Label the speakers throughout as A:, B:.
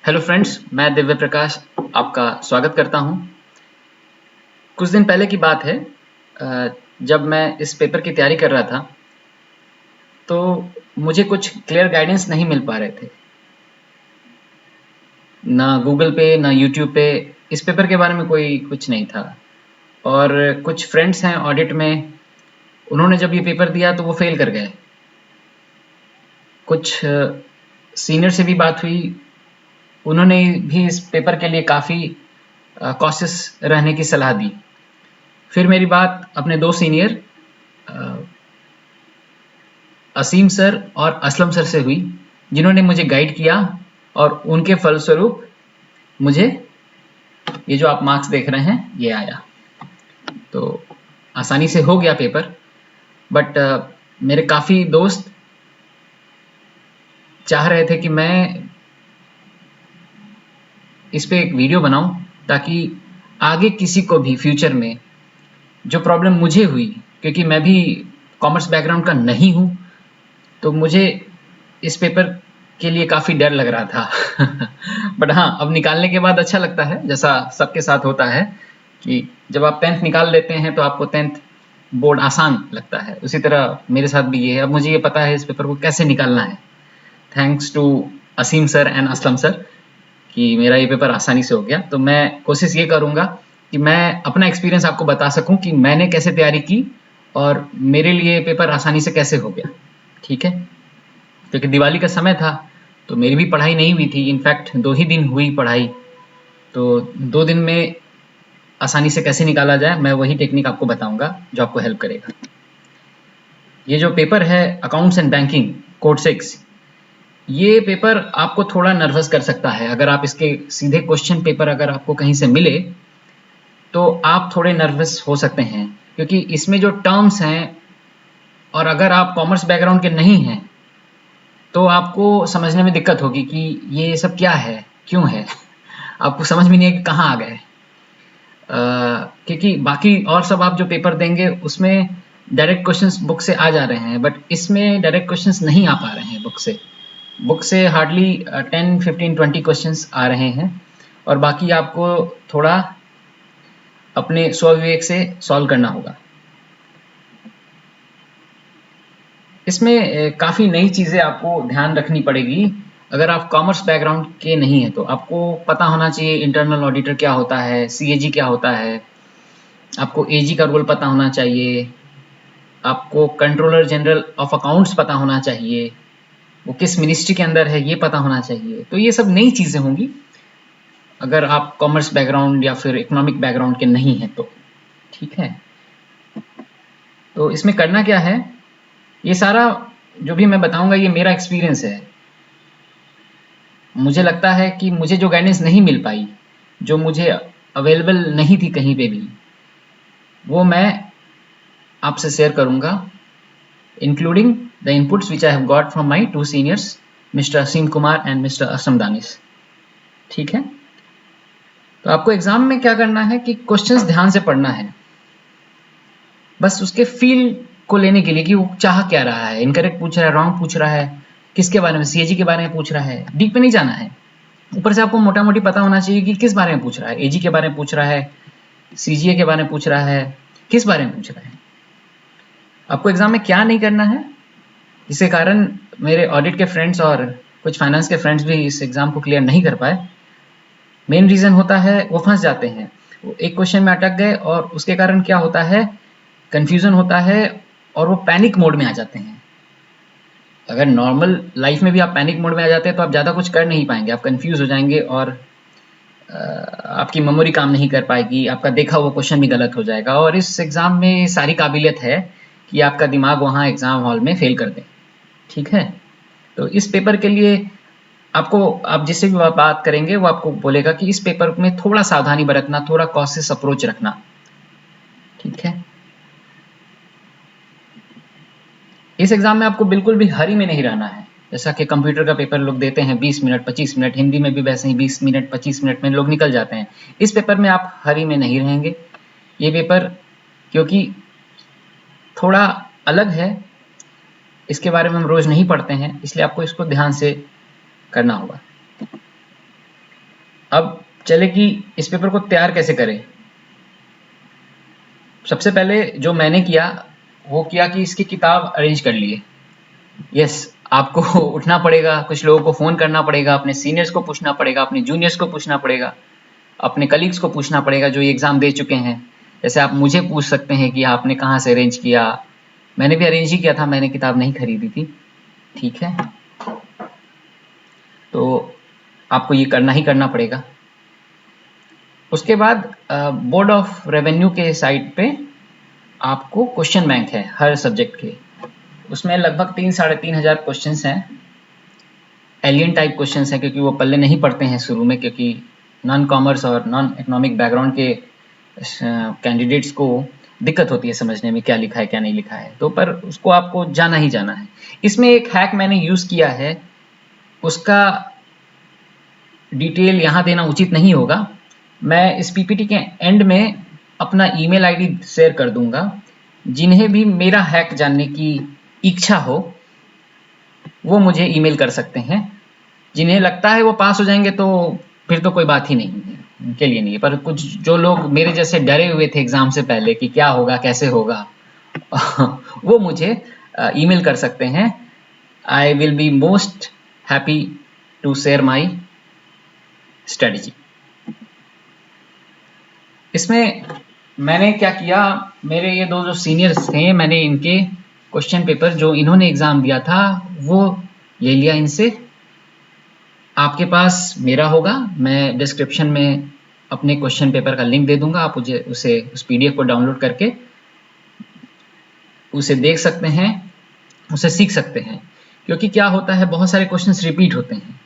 A: Hello friends, मैं दिव्य प्रकाश आपका स्वागत करता हूं। कुछ दिन पहले की बात है, जब मैं इस पेपर की तैयारी कर रहा था तो मुझे कुछ क्लियर गाइडेंस नहीं मिल पा रहे थे। ना गूगल पे ना यूट्यूब पे इस पेपर के बारे में कोई कुछ नहीं था। और कुछ फ्रेंड्स हैं ऑडिट में, उन्होंने जब ये पेपर दिया तो वो फेल कर गए। कुछ सीनियर से भी बात हुई, उन्होंने भी इस पेपर के लिए काफ़ी कॉशियस रहने की सलाह दी। फिर मेरी बात अपने दो सीनियर असीम सर और असलम सर से हुई, जिन्होंने मुझे गाइड किया और उनके फलस्वरूप मुझे ये जो आप मार्क्स देख रहे हैं ये आया। तो आसानी से हो गया पेपर। बट मेरे काफ़ी दोस्त चाह रहे थे कि मैं इस पे एक वीडियो बनाऊं, ताकि आगे किसी को भी फ्यूचर में जो प्रॉब्लम मुझे हुई, क्योंकि मैं भी कॉमर्स बैकग्राउंड का नहीं हूँ, तो मुझे इस पेपर के लिए काफ़ी डर लग रहा था। बट हाँ, अब निकालने के बाद अच्छा लगता है, जैसा सबके साथ होता है कि जब आप 10th निकाल लेते हैं तो आपको 10th बोर्ड आसान लगता है। उसी तरह मेरे साथ भी ये है, अब मुझे ये पता है इस पेपर को कैसे निकालना है। Thanks to Aseem sir and Aslam sir कि मेरा ये पेपर आसानी से हो गया। तो मैं कोशिश ये करूँगा कि मैं अपना एक्सपीरियंस आपको बता सकूँ कि मैंने कैसे तैयारी की और मेरे लिए पेपर आसानी से कैसे हो गया। ठीक है, क्योंकि दिवाली का समय था तो मेरी भी पढ़ाई नहीं हुई थी। इनफैक्ट 2 ही दिन हुई पढ़ाई, तो 2 दिन में आसानी से कैसे निकाला जाए, मैं वही टेक्निक आपको बताऊंगा जो आपको हेल्प करेगा। ये जो पेपर है अकाउंट्स एंड बैंकिंग कोड 6, ये पेपर आपको थोड़ा नर्वस कर सकता है। अगर आप इसके सीधे क्वेश्चन पेपर अगर आपको कहीं से मिले तो आप थोड़े नर्वस हो सकते हैं, क्योंकि इसमें जो टर्म्स हैं, और अगर आप कॉमर्स बैकग्राउंड के नहीं हैं तो आपको समझने में दिक्कत होगी कि ये सब क्या है, क्यों है। आपको समझ में नहीं है कि कहाँ आ गए। क्योंकि बाकी और सब आप जो पेपर देंगे उसमें डायरेक्ट क्वेश्चंस बुक से आ जा रहे हैं, बट इसमें डायरेक्ट क्वेश्चंस नहीं आ पा रहे हैं बुक से। बुक से हार्डली 10, 15, 20 क्वेश्चंस आ रहे हैं, और बाकी आपको थोड़ा अपने स्वविवेक से सॉल्व करना होगा। इसमें काफ़ी नई चीज़ें आपको ध्यान रखनी पड़ेगी। अगर आप कॉमर्स बैकग्राउंड के नहीं हैं तो आपको पता होना चाहिए इंटरनल ऑडिटर क्या होता है, सीएजी क्या होता है, आपको एजी का रोल पता होना चाहिए, आपको कंट्रोलर जनरल ऑफ अकाउंट्स पता होना चाहिए, वो किस मिनिस्ट्री के अंदर है ये पता होना चाहिए। तो ये सब नई चीज़ें होंगी अगर आप कॉमर्स बैकग्राउंड या फिर इकोनॉमिक बैकग्राउंड के नहीं हैं तो। ठीक है, तो इसमें करना क्या है, ये सारा जो भी मैं बताऊंगा ये मेरा एक्सपीरियंस है। मुझे लगता है कि मुझे जो गाइडेंस नहीं मिल पाई, जो मुझे अवेलेबल नहीं थी कहीं पे भी, वो मैं आपसे शेयर करूंगा, including the inputs which I have got from my two seniors, mister Aseem Kumar and mister Asam Danish. ठीक है, तो आपको एग्जाम में क्या करना है कि क्वेश्चंस ध्यान से पढ़ना है, बस उसके फील को लेने के लिए कि वो चाह क्या रहा है, इनकरेक्ट पूछ रहा है, रॉन्ग पूछ रहा है, किसके बारे में, सीएजी के बारे में पूछ रहा है, डीप पे नहीं जाना है। ऊपर से आपको मोटा मोटी पता होना चाहिए कि किस बारे में पूछ रहा है, एजी के बारे में पूछ रहा है, सीजीए के बारे में पूछ रहा है, किस बारे में पूछ रहा है। आपको एग्जाम में क्या नहीं करना है, जिसके कारण मेरे ऑडिट के फ्रेंड्स और कुछ फाइनेंस के फ्रेंड्स भी इस एग्जाम को क्लियर नहीं कर पाए। मेन रीजन होता है वो फंस जाते हैं, वो एक क्वेश्चन में अटक गए और उसके कारण क्या होता है, कंफ्यूजन होता है और वो पैनिक मोड में आ जाते हैं। अगर नॉर्मल लाइफ में भी आप पैनिक मोड में आ जाते हैं तो आप ज़्यादा कुछ कर नहीं पाएंगे, आप कंफ्यूज हो जाएंगे और आपकी मेमोरी काम नहीं कर पाएगी, आपका देखा हुआ क्वेश्चन भी गलत हो जाएगा। और इस एग्ज़ाम में सारी काबिलियत है कि आपका दिमाग वहाँ एग्ज़ाम हॉल में फेल कर दे। ठीक है, तो इस पेपर के लिए आपको, आप जिससे भी बात करेंगे वो आपको बोलेगा कि इस पेपर में थोड़ा सावधानी बरतना, थोड़ा कॉशियस अप्रोच रखना। ठीक है, इस एग्ज़ाम में आपको बिल्कुल भी हरी में नहीं रहना है। जैसा कि कंप्यूटर का पेपर लोग देते हैं 20 मिनट 25 मिनट, हिंदी में भी वैसे ही 20 मिनट 25 मिनट में लोग निकल जाते हैं। इस पेपर में आप हरी में नहीं रहेंगे। ये पेपर क्योंकि थोड़ा अलग है, इसके बारे में हम रोज़ नहीं पढ़ते हैं, इसलिए आपको इसको ध्यान से करना होगा। अब चले कि इस पेपर को तैयार कैसे करें। सबसे पहले जो मैंने किया वो किया कि इसकी किताब अरेंज कर लिए। यस, आपको उठना पड़ेगा, कुछ लोगों को फ़ोन करना पड़ेगा, अपने सीनियर्स को पूछना पड़ेगा, अपने जूनियर्स को पूछना पड़ेगा, अपने कलीग्स को पूछना पड़ेगा जो ये एग्ज़ाम दे चुके हैं। जैसे आप मुझे पूछ सकते हैं कि आपने कहाँ से अरेंज किया। मैंने भी अरेंज ही किया था, मैंने किताब नहीं खरीदी थी। ठीक है, तो आपको ये करना ही करना पड़ेगा। उसके बाद बोर्ड ऑफ रेवेन्यू के साइट पे आपको क्वेश्चन बैंक है हर सब्जेक्ट के। उसमें लगभग 3-3,500 क्वेश्चंस हैं। एलियन टाइप क्वेश्चंस हैं क्योंकि वो पल्ले नहीं पड़ते हैं शुरू में, क्योंकि नॉन कॉमर्स और नॉन इकोनॉमिक बैकग्राउंड के कैंडिडेट्स को दिक्कत होती है समझने में क्या लिखा है क्या नहीं लिखा है, तो पर उसको आपको जाना ही जाना है। इसमें एक हैक मैंने यूज़ किया है, उसका डिटेल यहाँ देना उचित नहीं होगा। मैं इस पीपीटी के एंड में अपना ईमेल आईडी शेयर कर दूंगा। जिन्हें भी मेरा हैक जानने की इच्छा हो वो मुझे ईमेल कर सकते हैं। जिन्हें लगता है वो पास हो जाएंगे तो फिर तो कोई बात ही नहीं है, उनके लिए नहीं है। पर कुछ जो लोग मेरे जैसे डरे हुए थे एग्जाम से पहले कि क्या होगा कैसे होगा वो मुझे ईमेल कर सकते हैं। I will be most happy to share my strategy. इसमें मैंने क्या किया, मेरे ये दो जो सीनियर्स थे मैंने इनके क्वेश्चन पेपर जो इन्होंने एग्जाम दिया था वो ले लिया इनसे। आपके पास मेरा होगा, मैं डिस्क्रिप्शन में अपने क्वेश्चन पेपर का लिंक दे दूंगा, आप मुझे उस पीडीएफ को डाउनलोड करके उसे देख सकते हैं, उसे सीख सकते हैं। क्योंकि क्या होता है बहुत सारे क्वेश्चंस रिपीट होते हैं।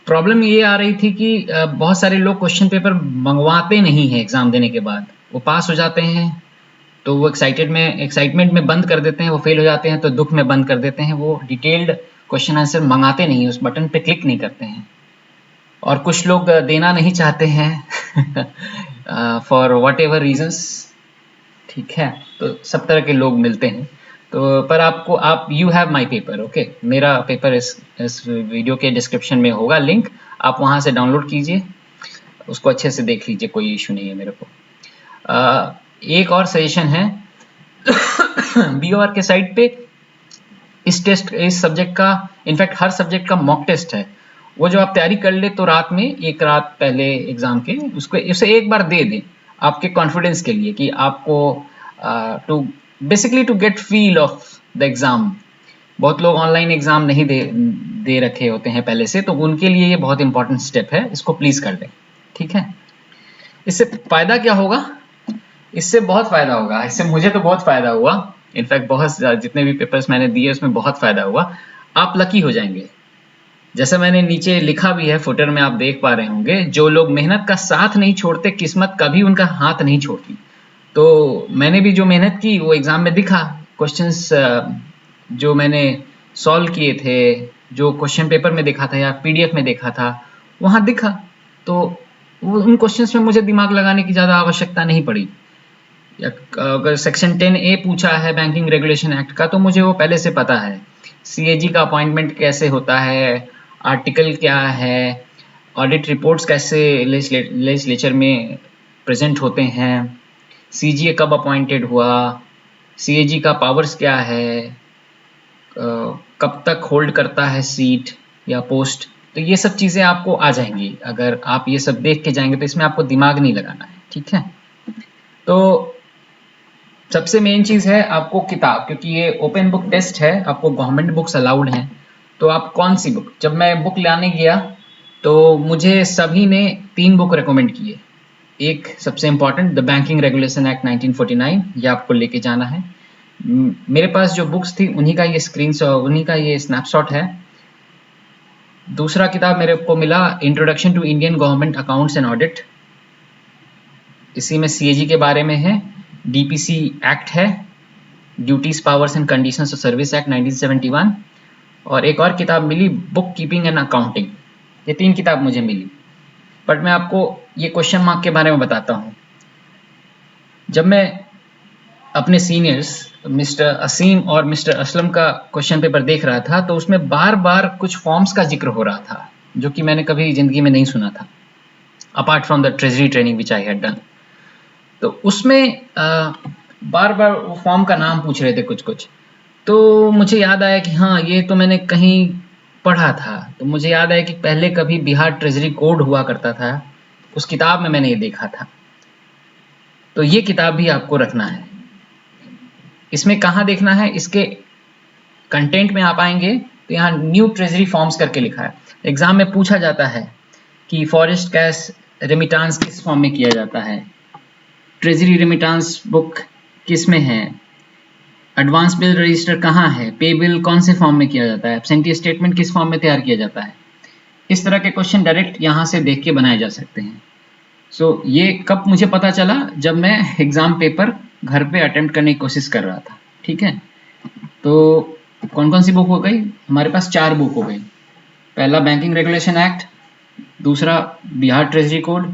A: प्रॉब्लम ये आ रही थी कि बहुत सारे लोग क्वेश्चन पेपर मंगवाते नहीं हैं एग्जाम देने के बाद, वो पास हो जाते हैं तो वो एक्साइटमेंट में बंद कर देते हैं, वो फेल हो जाते हैं तो दुख में बंद कर देते हैं, वो डिटेल्ड क्वेश्चन आंसर मंगाते नहीं, उस बटन पे क्लिक नहीं करते हैं। और कुछ लोग देना नहीं चाहते हैं फॉर वट एवर रीजन्स। ठीक है, तो सब तरह के लोग मिलते हैं। तो पर आपको you have my paper, okay, मेरा पेपर इस वीडियो के डिस्क्रिप्शन में होगा लिंक, आप वहाँ से डाउनलोड कीजिए, उसको अच्छे से देख लीजिए, कोई इशू नहीं है मेरे को। एक और सजेशन है BOR के साइट पे इस सब्जेक्ट का, इनफैक्ट हर सब्जेक्ट का मॉक टेस्ट है। वो जो आप तैयारी कर ले तो रात में, एक रात पहले एग्जाम के उसे एक बार दे दें आपके कॉन्फिडेंस के लिए कि आपको to basically to get feel of the exam. बहुत लोग ऑनलाइन एग्जाम नहीं दे रखे होते हैं पहले से, तो उनके लिए ये बहुत इंपॉर्टेंट स्टेप है, इसको प्लीज कर दें। ठीक है, इससे फायदा क्या होगा? इससे बहुत फायदा होगा, इससे मुझे तो बहुत फायदा हुआ। इनफैक्ट बहुत जितने भी पेपर्स मैंने दिए उसमें बहुत फायदा हुआ। आप लकी हो जाएंगे। जैसे मैंने नीचे लिखा भी है फुटर में, आप देख पा रहे होंगे, जो लोग मेहनत का साथ नहीं छोड़ते किस्मत कभी उनका हाथ नहीं छोड़ती। तो मैंने भी जो मेहनत की वो एग्जाम में दिखा। क्वेश्चंस जो मैंने सॉल्व किए थे, जो क्वेश्चन पेपर में देखा था या पीडीएफ में देखा था, वहां दिखा। तो उन क्वेश्चंस में मुझे दिमाग लगाने की ज़्यादा आवश्यकता नहीं पड़ी। या अगर सेक्शन 10A पूछा है बैंकिंग रेगुलेशन एक्ट का तो मुझे वो पहले से पता है। CAG का अपॉइंटमेंट कैसे होता है, आर्टिकल क्या है, ऑडिट रिपोर्ट्स कैसे लेजिस्लेचर में प्रेजेंट होते हैं, CGA कब अपॉइंटेड हुआ, CAG का पावर्स क्या है, कब तक होल्ड करता है सीट या पोस्ट। तो ये सब चीज़ें आपको आ जाएंगी अगर आप ये सब देख के जाएंगे, तो इसमें आपको दिमाग नहीं लगाना है। ठीक है, तो सबसे मेन चीज़ है आपको किताब, क्योंकि ये ओपन बुक टेस्ट है, आपको गवर्नमेंट बुक्स अलाउड हैं। तो आप कौन सी बुक, जब मैं बुक लाने गया तो मुझे सभी ने 3 बुक रेकमेंड किए। एक सबसे important the banking regulation act 1949, ये आपको लेके जाना है। मेरे पास जो बुक्स थी उन्हीं का ये स्नैपशॉट है। दूसरा किताब मेरे को मिला introduction to Indian government accounts and audit, इसी में CAG के बारे में है। DPC एक्ट है, duties powers and conditions of service act 1971। और एक और किताब मिली बुक कीपिंग एंड अकाउंटिंग। ये 3 किताब मुझे मिली। बट मैं आपको ये क्वेश्चन मार्क के बारे में बताता हूँ। जब मैं अपने सीनियर्स मिस्टर असीम और मिस्टर असलम का क्वेश्चन पेपर देख रहा था तो उसमें बार बार कुछ फॉर्म्स का जिक्र हो रहा था। जो कि मैंने कभी ज़िंदगी में नहीं सुना था, apart from the treasury training which I had done. तो उसमें बार बार वो फॉर्म का नाम पूछ रहे थे कुछ कुछ, तो मुझे याद आया कि हाँ, ये तो मैंने कहीं पढ़ा था। तो मुझे याद आया कि पहले कभी बिहार ट्रेजरी कोड हुआ करता था, उस किताब में मैंने ये देखा था। तो ये किताब भी आपको रखना है। इसमें कहाँ देखना है, इसके कंटेंट में आप आएंगे तो यहाँ न्यू ट्रेजरी फॉर्म्स करके लिखा है। एग्जाम में पूछा जाता है कि फॉरेस्ट कैश रेमिटांस किस फॉर्म में किया जाता है, ट्रेजरी रेमिटांस बुक किस में है, एडवांस बिल रजिस्टर कहाँ है, पे बिल कौन से फॉर्म में किया जाता है, एब्सेंटी स्टेटमेंट किस फॉर्म में तैयार किया जाता है। इस तरह के क्वेश्चन डायरेक्ट यहाँ से देख के बनाए जा सकते हैं। सो ये कब मुझे पता चला, जब मैं एग्जाम पेपर घर पे अटेम्प्ट करने की कोशिश कर रहा था। ठीक है, तो कौन कौन सी बुक हो गई हमारे पास? 4 बुक हो गई। पहला बैंकिंग रेगुलेशन एक्ट, दूसरा बिहार ट्रेजरी कोड,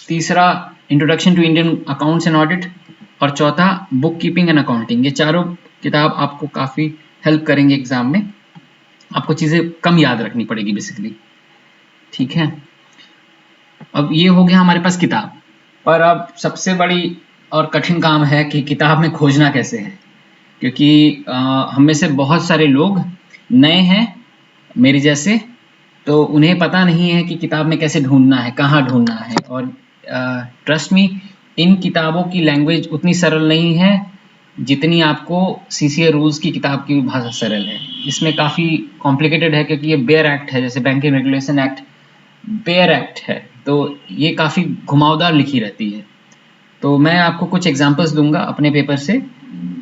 A: तीसरा introduction to Indian accounts and audit, और चौथा बुक कीपिंग एंड अकाउंटिंग। ये चारों किताब आपको काफ़ी हेल्प करेंगे एग्जाम में, आपको चीज़ें कम याद रखनी पड़ेगी बेसिकली। ठीक है, अब ये हो गया हमारे पास किताब। पर अब सबसे बड़ी और कठिन काम है कि किताब में खोजना कैसे है, क्योंकि हम में से बहुत सारे लोग नए हैं मेरे जैसे, तो उन्हें पता नहीं है कि किताब में कैसे ढूंढना है, कहाँ ढूंढना है। और ट्रस्ट मी, इन किताबों की लैंग्वेज उतनी सरल नहीं है जितनी आपको सीसीए रूल्स की किताब की भाषा सरल है। इसमें काफ़ी कॉम्प्लिकेटेड है, क्योंकि ये बेयर एक्ट है, जैसे banking regulation act bare act है, तो ये काफ़ी घुमावदार लिखी रहती है। तो मैं आपको कुछ एग्जांपल्स दूंगा अपने पेपर से,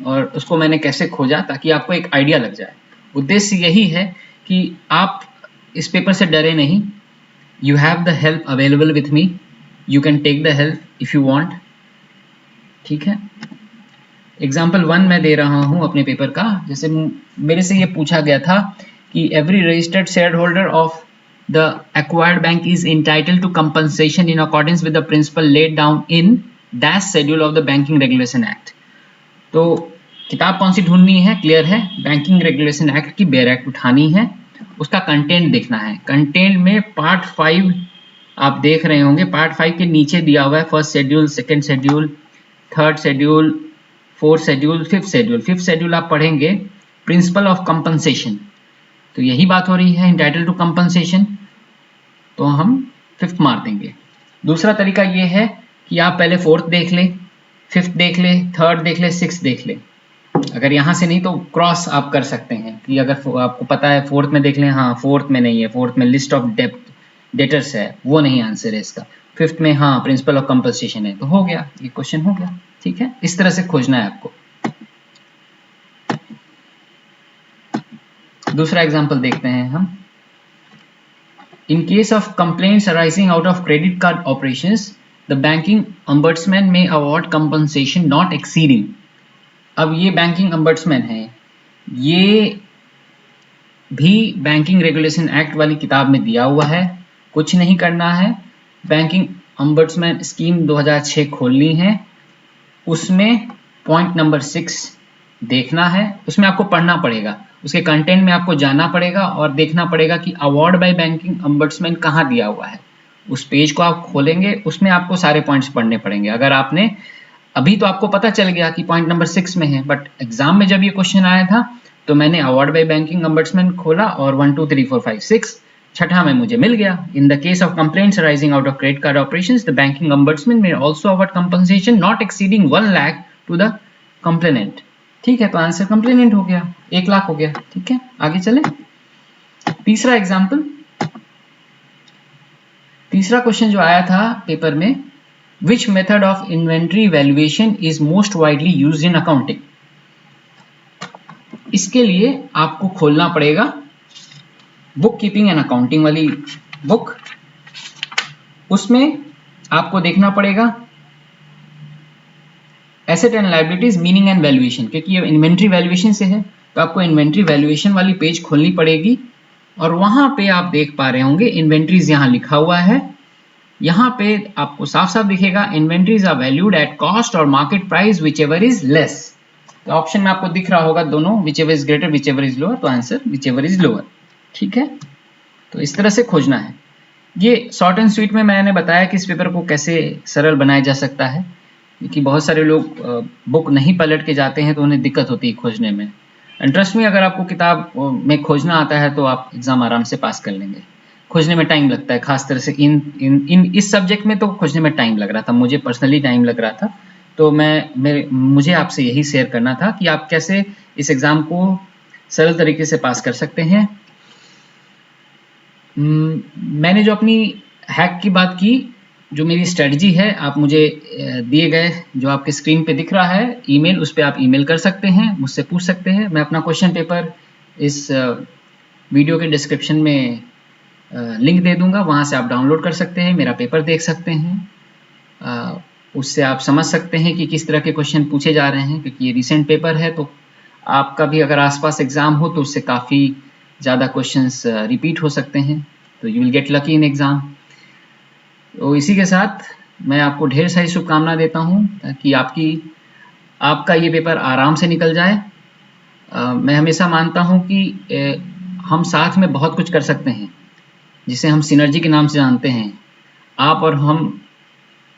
A: और उसको मैंने कैसे खोजा ताकि आपको एक आइडिया लग जाए। उद्देश्य यही है कि आप इस पेपर से डरे नहीं। You have the help available with me, you can take the help if you want. ठीक है, एग्जाम्पल 1 मैं दे रहा हूँ अपने पेपर का। जैसे मेरे से ये पूछा गया था कि every registered share holder of the acquired bank is entitled to compensation in accordance with the principle laid down in dash schedule of the banking regulation act. तो किताब कौन सी ढूंढनी है? क्लियर है, बैंकिंग रेगुलेशन एक्ट की bare act उठानी है, उसका कंटेंट देखना है। कंटेंट में पार्ट 5 आप देख रहे होंगे, पार्ट 5 के नीचे दिया हुआ है first schedule, second schedule, third schedule, fourth schedule, fifth schedule. Fifth schedule आप पढ़ेंगे प्रिंसिपल ऑफ कंपनसेशन, तो यही बात हो रही है इंटाइटल टू कंपनसेशन, तो हम फिफ्थ मार देंगे। दूसरा तरीका ये है कि आप पहले फोर्थ देख ले, फिफ्थ देख ले, थर्ड देख ले, सिक्स देख ले। अगर यहाँ से नहीं तो क्रॉस आप कर सकते हैं कि अगर आपको पता है फोर्थ में देख लें, हाँ फोर्थ में नहीं है, फोर्थ में लिस्ट ऑफ डेटर्स है, वो नहीं आंसर है इसका। फिफ्थ में हाँ प्रिंसिपल ऑफ कंपनसेशन है, तो हो गया, ये क्वेश्चन हो गया। ठीक है, इस तरह से खोजना है आपको। दूसरा एग्जांपल देखते हैं हम। In case of complaints arising out of credit card operations, the banking ombudsman may award compensation not exceeding। अब ये बैंकिंग ombudsman है, ये भी बैंकिंग रेगुलेशन एक्ट वाली किताब में दिया हुआ है। कुछ नहीं करना है, बैंकिंग ombudsman स्कीम 2006 खोलनी है, उसमें पॉइंट नंबर 6 देखना है। उसमें आपको पढ़ना पड़ेगा, उसके कंटेंट में आपको जाना पड़ेगा और देखना पड़ेगा कि अवार्ड बाय बैंकिंग ombudsman कहाँ दिया हुआ है। उस पेज को आप खोलेंगे, उसमें आपको सारे पॉइंट्स पढ़ने पड़ेंगे। अगर आपने अभी तो आपको पता चल गया कि पॉइंट नंबर 6 में है, बट एग्जाम में जब ये क्वेश्चन आया था तो मैंने अवार्ड बाय बैंकिंग ombudsman खोला और 1 2 3 4 5 6 छठा में मुझे मिल गया। In the case of complaints arising out of credit card operations, the banking ombudsman may also award compensation not exceeding 1 lakh to the complainant। ठीक है, तो आंसर कंप्लेनेंट हो गया, 1 लाख हो गया। ठीक है, आगे चले। तीसरा एग्जाम्पल, तीसरा क्वेश्चन जो आया था पेपर में, which method of inventory valuation is most widely used in accounting. इसके लिए आपको खोलना पड़ेगा बुक कीपिंग एंड अकाउंटिंग वाली बुक। उसमें आपको देखना पड़ेगा asset and liabilities meaning and valuation, क्योंकि ये इन्वेंट्री वैल्यूएशन से है, तो आपको इन्वेंट्री वैल्यूएशन वाली पेज खोलनी पड़ेगी। और वहां पे आप देख पा रहे होंगे इन्वेंट्रीज यहाँ लिखा हुआ है, यहाँ पे आपको साफ साफ दिखेगा inventories are valued at cost और market price whichever is less. तो ऑप्शन में आपको दिख रहा होगा दोनों, whichever is greater whichever is lower, तो answer whichever is lower. ठीक है, तो इस तरह से खोजना है। ये शॉर्ट एंड स्वीट में मैंने बताया कि इस पेपर को कैसे सरल बनाया जा सकता है, क्योंकि बहुत सारे लोग बुक नहीं पलट के जाते हैं तो उन्हें दिक्कत होती है खोजने में। एंड ट्रस्ट में, अगर आपको किताब में खोजना आता है तो आप एग्ज़ाम आराम से पास कर लेंगे। खोजने में टाइम लगता है, खास तरह से इस सब्जेक्ट में तो खोजने में टाइम लग रहा था, मुझे पर्सनली टाइम लग रहा था। तो मुझे आपसे यही शेयर करना था कि आप कैसे इस एग्ज़ाम को सरल तरीके से पास कर सकते हैं। मैंने जो अपनी हैक की बात की, जो मेरी स्ट्रेटजी है, आप मुझे दिए गए जो आपके स्क्रीन पे दिख रहा है ईमेल, उस पे आप ईमेल कर सकते हैं, मुझसे पूछ सकते हैं। मैं अपना क्वेश्चन पेपर इस वीडियो के डिस्क्रिप्शन में लिंक दे दूंगा, वहाँ से आप डाउनलोड कर सकते हैं, मेरा पेपर देख सकते हैं। उससे आप समझ सकते हैं कि किस तरह के क्वेश्चन पूछे जा रहे हैं, क्योंकि ये रिसेंट पेपर है, तो आपका भी अगर आसपास एग्ज़ाम हो तो उससे काफ़ी ज़्यादा क्वेश्चंस रिपीट हो सकते हैं, तो you will get lucky in exam. तो इसी के साथ मैं आपको ढेर सारी शुभकामना देता हूँ कि आपका ये पेपर आराम से निकल जाए। मैं हमेशा मानता हूँ कि हम साथ में बहुत कुछ कर सकते हैं, जिसे हम सिनर्जी के नाम से जानते हैं। आप और हम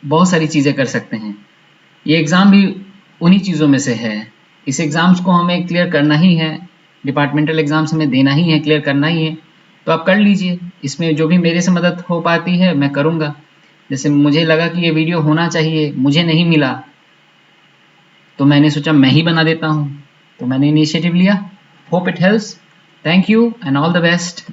A: बहुत सारी चीज़ें कर सकते हैं। ये एग्ज़ाम भी उन्हीं चीज़ों में से है। इस एग्ज़ाम्स को हमें क्लियर करना ही है, डिपार्टमेंटल एग्ज़ाम्स हमें देना ही है, क्लियर करना ही है, तो आप कर लीजिए। इसमें जो भी मेरे से मदद हो पाती है मैं करूँगा। जैसे मुझे लगा कि ये वीडियो होना चाहिए, मुझे नहीं मिला, तो मैंने सोचा मैं ही बना देता हूँ, तो मैंने इनिशिएटिव लिया। Hope it helps. Thank you and all the best.